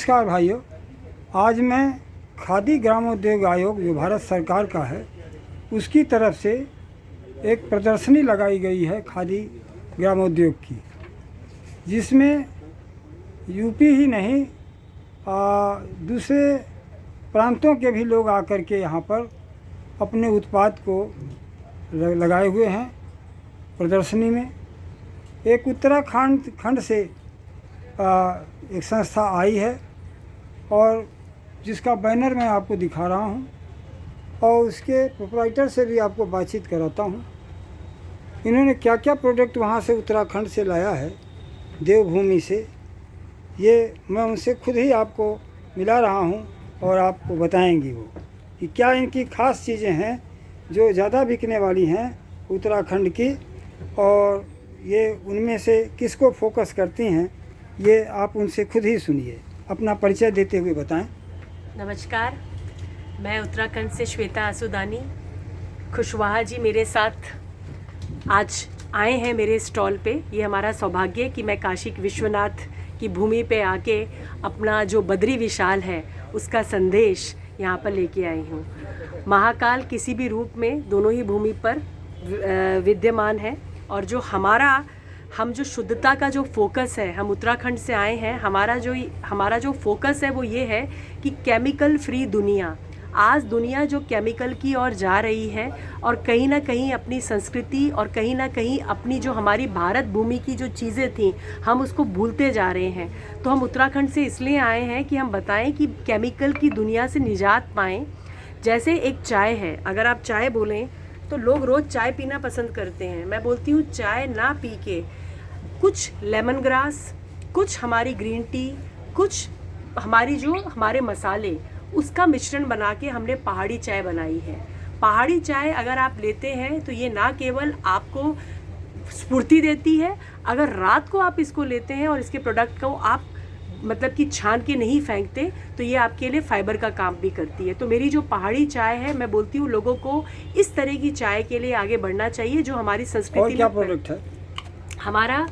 नमस्कार भाइयों, आज मैं खादी ग्रामोद्योग आयोग जो भारत सरकार का है उसकी तरफ से एक प्रदर्शनी लगाई गई है खादी ग्रामोद्योग की, जिसमें यूपी ही नहीं दूसरे प्रांतों के भी लोग आकर के यहाँ पर अपने उत्पाद को लगाए हुए हैं। प्रदर्शनी में एक उत्तराखंड से एक संस्था आई है और जिसका बैनर मैं आपको दिखा रहा हूँ और उसके प्रोप्राइटर से भी आपको बातचीत कराता हूँ। इन्होंने क्या क्या प्रोडक्ट वहाँ से उत्तराखंड से लाया है, देवभूमि से, ये मैं उनसे खुद ही आपको मिला रहा हूँ और आपको बताएंगी वो कि क्या इनकी ख़ास चीज़ें हैं जो ज़्यादा बिकने वाली हैं उत्तराखंड की, और ये उनमें से किसको फोकस करती हैं, ये आप उनसे खुद ही सुनिए। अपना परिचय देते हुए बताएं। नमस्कार, मैं उत्तराखंड से श्वेता आसुदानी। खुशवाहा जी मेरे साथ आज आए हैं मेरे स्टॉल पे। ये हमारा सौभाग्य है कि मैं काशी विश्वनाथ की भूमि पे आके अपना जो बद्री विशाल है उसका संदेश यहाँ पर लेके आई हूँ। महाकाल किसी भी रूप में दोनों ही भूमि पर विद्यमान है, और जो हम जो शुद्धता का जो फोकस है, हम उत्तराखंड से आए हैं, हमारा जो फोकस है वो ये है कि केमिकल फ्री दुनिया। आज दुनिया जो केमिकल की ओर जा रही है और कहीं ना कहीं अपनी संस्कृति और कहीं ना कहीं अपनी जो हमारी भारत भूमि की जो चीज़ें थी हम उसको भूलते जा रहे हैं। तो हम उत्तराखंड से इसलिए आए हैं कि हम बताएं कि केमिकल की दुनिया से निजात पाएँ। जैसे एक चाय है, अगर आप चाय बोलें तो लोग रोज़ चाय पीना पसंद करते हैं। मैं बोलती हूँ चाय ना पी के कुछ लेमन ग्रास, कुछ हमारी ग्रीन टी, कुछ हमारे मसाले, उसका मिश्रण बना के हमने पहाड़ी चाय बनाई है। पहाड़ी चाय अगर आप लेते हैं तो ये ना केवल आपको स्फूर्ति देती है, अगर रात को आप इसको लेते हैं और इसके प्रोडक्ट को आप मतलब कि छान के नहीं फेंकते तो ये आपके लिए फाइबर का काम भी करती है। तो मेरी जो पहाड़ी चाय है, मैं बोलती हूँ लोगों को इस तरह की चाय के लिए आगे बढ़ना चाहिए जो हमारी संस्कृति। और क्या प्रोडक्ट है? हमारा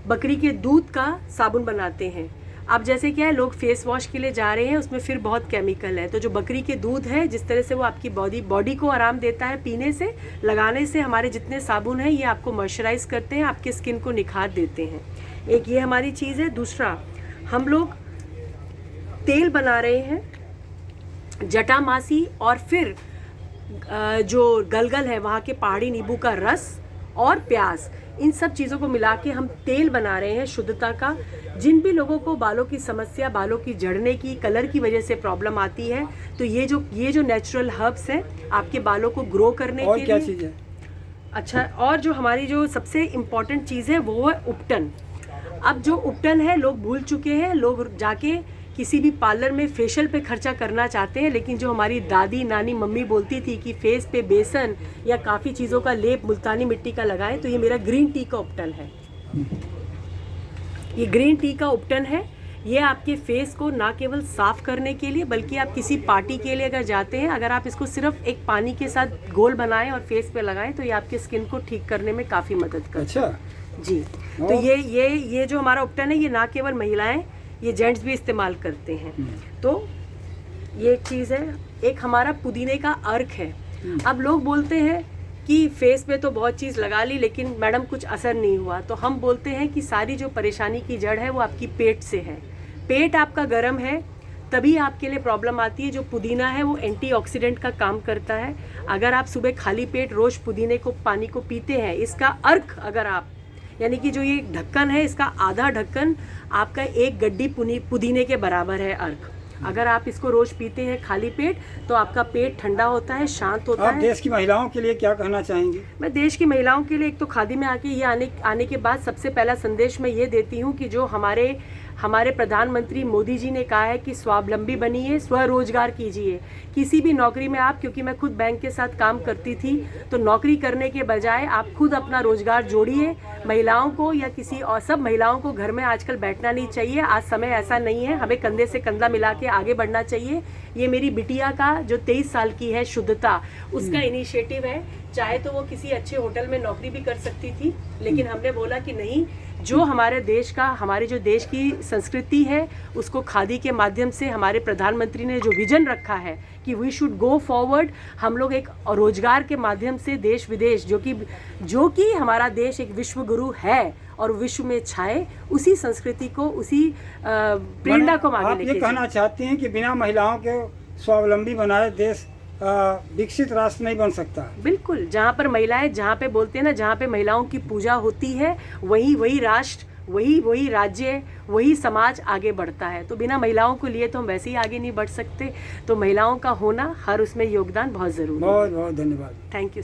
बकरी के दूध का साबुन बनाते हैं। अब जैसे क्या है, लोग फेस वॉश के लिए जा रहे हैं, उसमें फिर बहुत केमिकल है। तो जो बकरी के दूध है, जिस तरह से वो आपकी बॉडी को आराम देता है पीने से, लगाने से, हमारे जितने साबुन हैं ये आपको मॉइस्चराइज करते हैं, आपके स्किन को निखार देते हैं। एक ये हमारी चीज़ है। दूसरा, हम लोग तेल बना रहे हैं जटामासी, और फिर जो गलगल है वहाँ के पहाड़ी नींबू का रस और प्याज, इन सब चीज़ों को मिला के हम तेल बना रहे हैं शुद्धता का। जिन भी लोगों को बालों की समस्या, बालों की झड़ने की, कलर की वजह से प्रॉब्लम आती है, तो ये जो नेचुरल हर्ब्स हैं आपके बालों को ग्रो करने के लिए। क्या चीज़ है? अच्छा, और जो हमारी जो सबसे इम्पॉर्टेंट चीज़ है वो है उपटन। अब जो उपटन है लोग भूल चुके हैं, लोग जाके किसी भी पार्लर में फेशियल पे खर्चा करना चाहते हैं, लेकिन जो हमारी दादी नानी मम्मी बोलती थी कि फेस पे बेसन या काफ़ी चीज़ों का लेप मुल्तानी मिट्टी का लगाएं, तो ये मेरा ग्रीन टी का उपटन है। ये ग्रीन टी का उपटन है। ये आपके फेस को ना केवल साफ़ करने के लिए, बल्कि आप किसी पार्टी के लिए अगर जाते हैं, अगर आप इसको सिर्फ एक पानी के साथ घोल बनाएं और फेस पे लगाएं तो ये आपके स्किन को ठीक करने में काफ़ी मदद करता है। अच्छा जी। तो ये जो हमारा उपटन है, ये ना केवल महिलाएं, ये जेंट्स भी इस्तेमाल करते हैं। तो ये एक चीज़ है। एक हमारा पुदीने का अर्क है। अब लोग बोलते हैं कि फेस पे तो बहुत चीज़ लगा ली लेकिन मैडम कुछ असर नहीं हुआ, तो हम बोलते हैं कि सारी जो परेशानी की जड़ है वो आपकी पेट से है। पेट आपका गर्म है तभी आपके लिए प्रॉब्लम आती है। जो पुदीना है वो एंटीऑक्सीडेंट का काम करता है। अगर आप सुबह खाली पेट रोज़ पुदीने को पानी को पीते हैं, इसका अर्क अगर आप, यानी कि जो ये ढक्कन है इसका आधा ढक्कन आपका एक गड्डी पुदीने के बराबर है अर्क। अगर आप इसको रोज पीते हैं खाली पेट तो आपका पेट ठंडा होता है, शांत होता है। आप देश की महिलाओं के लिए क्या कहना चाहेंगी? मैं देश की महिलाओं के लिए एक तो खादी में आके ये आने के बाद सबसे पहला संदेश मैं ये देती हूँ कि जो हमारे प्रधानमंत्री मोदी जी ने कहा है कि स्वावलंबी बनिए, स्वरोजगार कीजिए। किसी भी नौकरी में आप, क्योंकि मैं खुद बैंक के साथ काम करती थी, तो नौकरी करने के बजाय आप खुद अपना रोजगार जोड़िए। महिलाओं को या किसी और, सब महिलाओं को घर में आजकल बैठना नहीं चाहिए। आज समय ऐसा नहीं है, हमें कंधे से कंधा मिला के आगे बढ़ना चाहिए। ये मेरी बिटिया का जो 23 साल की है शुद्धता, उसका इनिशिएटिव है। चाहे तो वो किसी अच्छे होटल में नौकरी भी कर सकती थी, लेकिन हमने बोला कि नहीं, जो हमारे देश का, हमारे जो देश की संस्कृति है, उसको खादी के माध्यम से हमारे प्रधानमंत्री ने जो विजन रखा है कि वी शुड गो फॉरवर्ड, हम लोग एक रोजगार के माध्यम से देश विदेश, जो कि हमारा देश एक विश्व गुरु है और विश्व में छाए, उसी संस्कृति को, उसी प्रेरणा को आगे आप लेके ये कहना चाहती हैं कि बिना महिलाओं के स्वावलंबी बनाए देश विकसित राष्ट्र नहीं बन सकता? बिल्कुल, जहाँ पर महिलाएं, जहाँ पे बोलते हैं ना, जहाँ पे महिलाओं की पूजा होती है, वही राष्ट्र, वही राज्य, वही समाज आगे बढ़ता है। तो बिना महिलाओं को लिए तो हम वैसे ही आगे नहीं बढ़ सकते। तो महिलाओं का होना, हर उसमें योगदान बहुत ज़रूरी है। बहुत बहुत धन्यवाद। Thank you.